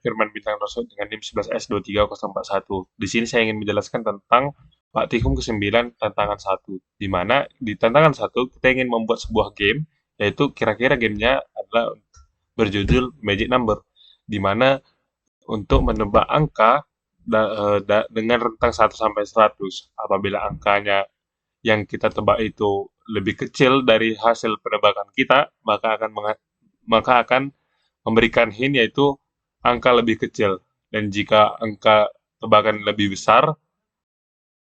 Firman Bintang Roso dengan NIM 11S23041. Di sini saya ingin menjelaskan tentang praktikum ke-9 tantangan 1, di mana di tantangan 1 kita ingin membuat sebuah game, yaitu kira-kira gamenya adalah berjudul Magic Number, di mana untuk menebak angka dengan rentang 1 sampai 100. Apabila angkanya yang kita tebak itu lebih kecil dari hasil penebakan kita, maka akan memberikan hint yaitu angka lebih kecil. Dan jika angka tebakan lebih besar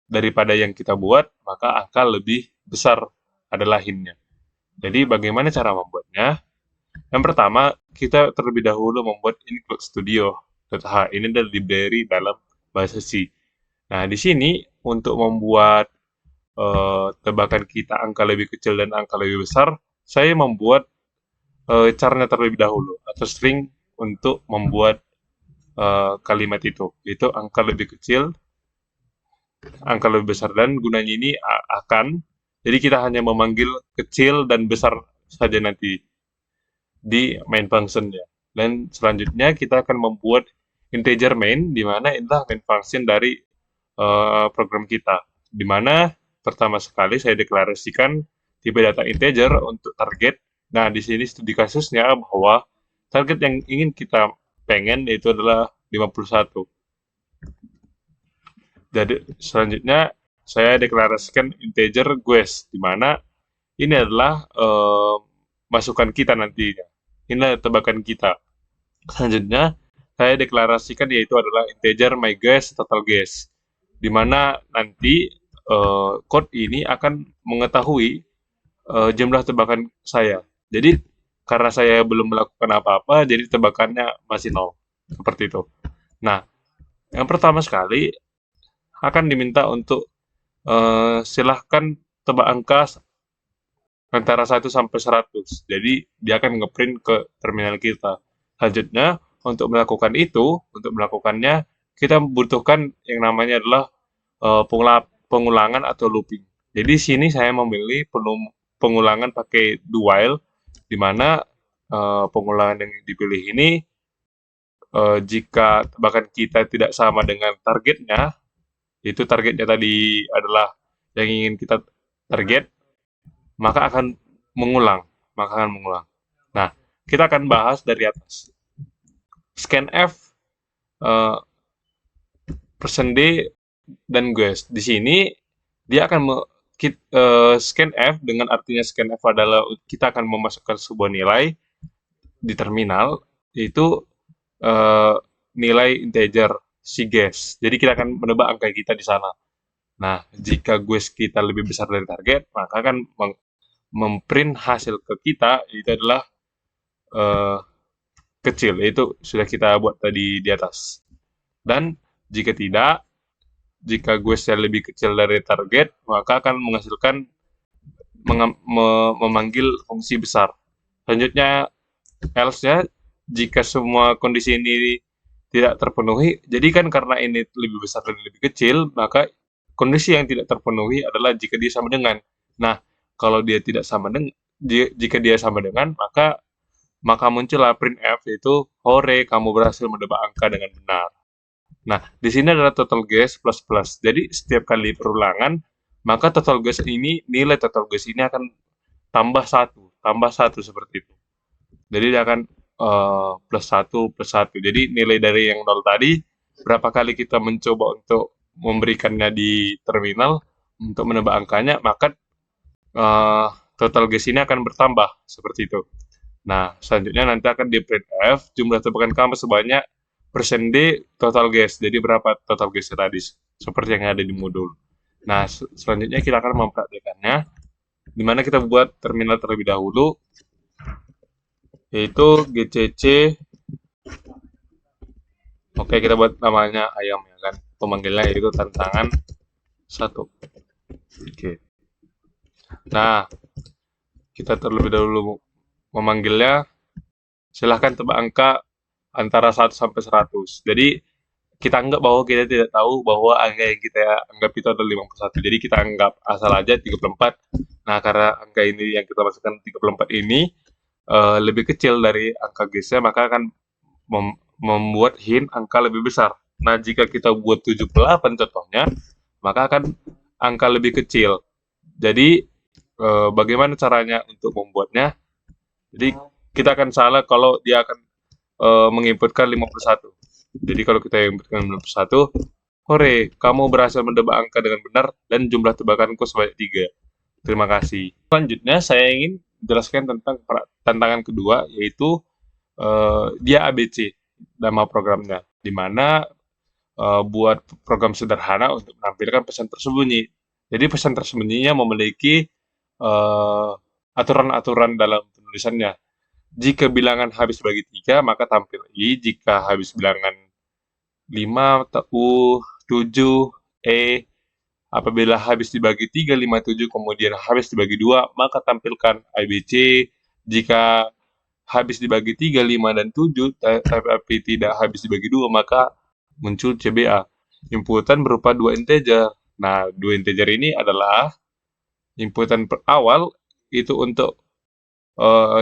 daripada yang kita buat, maka angka lebih besar adalah hintnya. Jadi bagaimana cara membuatnya? Yang pertama, kita terlebih dahulu membuat include studio.h. Ini adalah library dalam bahasa C. Nah, di sini untuk membuat tebakan kita angka lebih kecil dan angka lebih besar, saya membuat caranya terlebih dahulu atau string untuk membuat kalimat itu, yaitu angka lebih kecil, angka lebih besar, dan gunanya ini akan, jadi kita hanya memanggil kecil dan besar saja nanti di main function-nya. Dan selanjutnya kita akan membuat integer main, di mana inilah main function dari program kita, di mana pertama sekali saya deklarasikan tipe data integer untuk target. Nah, di sini studi kasusnya bahwa target yang ingin kita pengen yaitu adalah 51. Jadi selanjutnya saya deklarasikan integer guess, di mana ini adalah masukan kita nantinya. Inilah tebakan kita. Selanjutnya saya deklarasikan yaitu adalah integer my guess total guess, di mana nanti code ini akan mengetahui jumlah tebakan saya. Jadi karena saya belum melakukan apa-apa, jadi tebakannya masih 0. Seperti itu. Nah, yang pertama sekali akan diminta untuk silahkan tebak angka antara 1 sampai 100. Jadi dia akan ngeprint ke terminal kita. Selanjutnya, untuk melakukannya, kita membutuhkan yang namanya adalah pengulangan atau looping. Jadi sini saya memilih pengulangan pakai do while, di mana pengulangan yang dipilih ini jika tebakan kita tidak sama dengan targetnya, itu targetnya tadi adalah yang ingin kita target, maka akan mengulang. Nah, kita akan bahas dari atas. Scanf, %d, dan guess. Di sini dia akan scanf dengan artinya scanf adalah kita akan memasukkan sebuah nilai di terminal, yaitu nilai integer si guess. Jadi kita akan menebak angka kita di sana. Nah, jika guess kita lebih besar dari target, maka akan memprint hasil ke kita itu adalah kecil, itu sudah kita buat tadi di atas. Dan jika tidak, jika guessnya lebih kecil dari target, maka akan menghasilkan memanggil fungsi besar. Selanjutnya, else-nya, jika semua kondisi ini tidak terpenuhi, jadi kan karena ini lebih besar dan lebih kecil, maka kondisi yang tidak terpenuhi adalah jika dia sama dengan. Nah, kalau dia tidak sama dengan, jika dia sama dengan, maka muncullah printf, yaitu hore, kamu berhasil menebak angka dengan benar. Nah, di sini adalah total guess plus plus. Jadi setiap kali perulangan, maka total guess ini, nilai total guess ini akan tambah satu seperti itu. Jadi dia akan plus 1 plus 1. Jadi nilai dari yang 0 tadi, berapa kali kita mencoba untuk memberikannya di terminal untuk menebak angkanya, maka total guess ini akan bertambah seperti itu. Nah, selanjutnya nanti akan di printf jumlah tebakan kamu sebanyak %d total guess. Jadi berapa total guess tadi, seperti yang ada di modul. Nah, selanjutnya kita akan mempraktekannya, di mana kita buat terminal terlebih dahulu, yaitu gcc. Oke, kita buat namanya ayam ya kan, pemanggilnya yaitu tantangan 1. Oke. Nah, kita terlebih dahulu memanggilnya, silahkan tebak angka antara 1 sampai 100. Jadi kita anggap bahwa kita tidak tahu bahwa angka yang kita anggap itu adalah 51. Jadi kita anggap asal aja 34. Nah, karena angka ini yang kita masukkan 34 ini lebih kecil dari angka guessnya, maka akan membuat hint angka lebih besar. Nah, jika kita buat 78 contohnya, maka akan angka lebih kecil. Jadi, bagaimana caranya untuk membuatnya? Jadi, kita akan salah kalau dia akan menginputkan 51. Jadi, kalau kita inputkan 51, hore, kamu berhasil menebak angka dengan benar dan jumlah tebakanku sebanyak 3. Terima kasih. Selanjutnya, saya ingin jelaskan tentang tantangan kedua, yaitu dia ABC nama programnya, di mana buat program sederhana untuk menampilkan pesan tersembunyi. Jadi pesan tersembunyinya memiliki aturan-aturan dalam penulisannya. Jika bilangan habis bagi 3, maka tampil I. Jika habis bilangan 5, U, 7, E. Apabila habis dibagi 3, 5, 7, kemudian habis dibagi 2, maka tampilkan ABC. Jika habis dibagi 3, 5, dan 7, tapi tidak habis dibagi 2, maka muncul CBA. Inputan berupa 2 integer. Nah, 2 integer ini adalah inputan awal itu untuk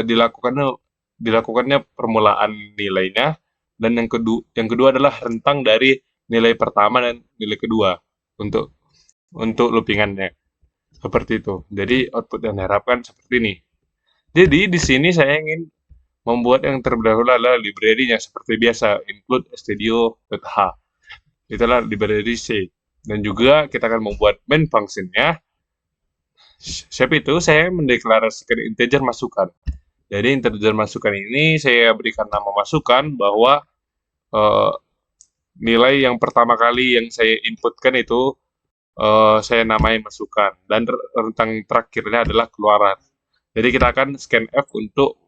dilakukannya permulaan nilainya, dan yang kedua adalah rentang dari nilai pertama dan nilai kedua untuk loopingannya. Seperti itu. Jadi output yang diharapkan seperti ini. Jadi di sini saya ingin membuat yang terlebih dahulu adalah library-nya seperti biasa, include studio.h. Itulah library C. Dan juga kita akan membuat main function-nya. Siap itu saya mendeklarasikan integer masukan. Jadi integer masukan ini saya berikan nama masukan bahwa nilai yang pertama kali yang saya inputkan itu saya namai masukan, dan rentang terakhirnya adalah keluaran. Jadi kita akan scan F untuk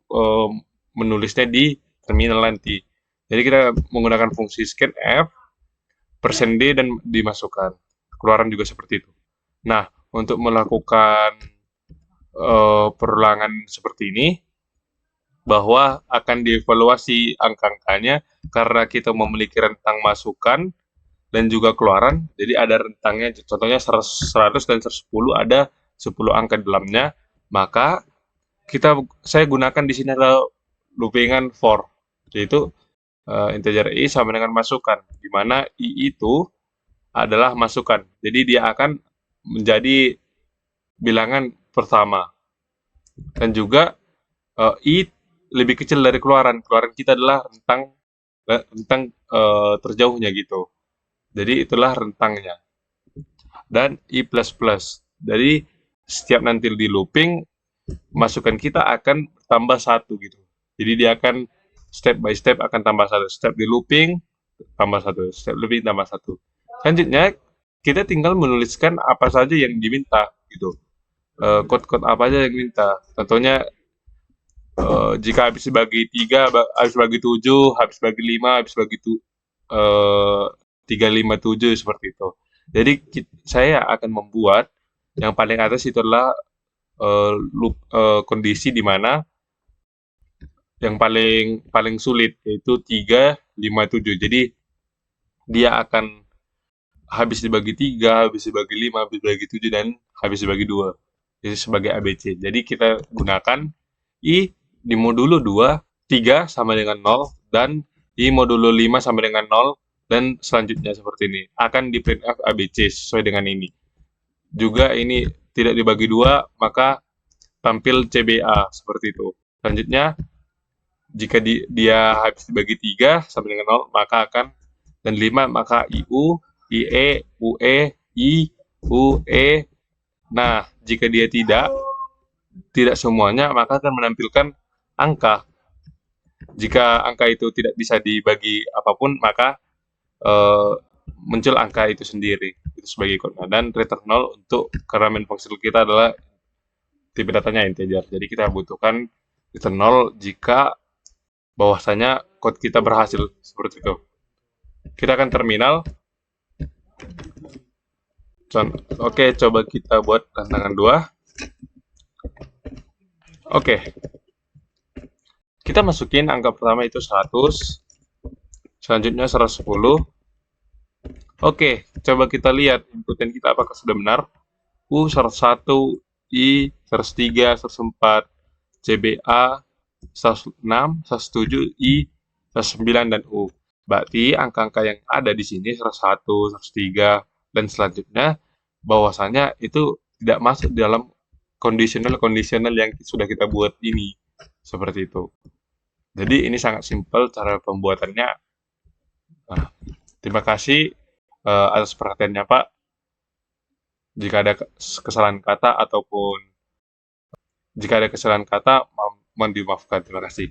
menulisnya di terminal nanti. Jadi kita menggunakan fungsi scan F, %D, dan dimasukkan. Keluaran juga seperti itu. Nah, untuk melakukan perulangan seperti ini, bahwa akan dievaluasi angka-angkanya karena kita memiliki rentang masukan dan juga keluaran. Jadi ada rentangnya, contohnya 100 dan 110, ada 10 angka di dalamnya. Maka saya gunakan di sini adalah loopingan for, yaitu integer I sama dengan masukan, di mana I itu adalah masukan. Jadi dia akan menjadi bilangan pertama. Dan juga I lebih kecil dari keluaran. Keluaran kita adalah rentang terjauhnya gitu. Jadi itulah rentangnya. Dan I++. Jadi setiap nanti di looping, masukan kita akan tambah 1 gitu. Jadi dia akan step by step akan tambah 1. Step di looping tambah 1, step looping tambah 1. Selanjutnya kita tinggal menuliskan apa saja yang diminta gitu. Kode-kode apa aja yang diminta. Contohnya jika habis dibagi 3, habis bagi 7, habis bagi 5, habis bagi 3, 5, 7, seperti itu. Jadi saya akan membuat yang paling atas itu adalah kondisi di mana yang paling sulit, yaitu 3, 5, 7. Jadi dia akan habis dibagi 3, habis dibagi 5, habis dibagi 7, dan habis dibagi 2. Jadi sebagai ABC. Jadi kita gunakan I di modulo 2, 3 sama dengan 0, dan I modulo 5 sama dengan 0, dan selanjutnya seperti ini. Akan di printf ABC sesuai dengan ini. Juga ini tidak dibagi 2, maka tampil CBA seperti itu. Selanjutnya, jika dia habis dibagi 3 sama dengan 0, maka akan, dan 5, maka IU, IE, UE, I, UE. Nah, jika dia tidak semuanya, maka akan menampilkan angka. Jika angka itu tidak bisa dibagi apapun, maka muncul angka itu sendiri. Itu sebagai kodenya. Dan return 0 untuk, karena main function kita adalah tipe datanya integer. Jadi kita butuhkan return 0 jika bahwasanya code kita berhasil. Seperti itu. Kita akan terminal. Oke, coba kita buat tantangan 2. Oke. Kita masukin angka pertama itu 100. Selanjutnya 110. Oke, coba kita lihat inputan kita apakah sudah benar. 101, I, 103, 104, CBA, 106, 107, I, 109, dan U. Berarti angka-angka yang ada di sini 101, 103, dan selanjutnya bahwasanya itu tidak masuk dalam kondisional-kondisional yang sudah kita buat ini. Seperti itu. Jadi ini sangat simpel cara pembuatannya. Nah, terima kasih atas perhatiannya Pak. Jika ada kesalahan kata ataupun jika ada kesalahan kata, mohon dimaafkan. Terima kasih.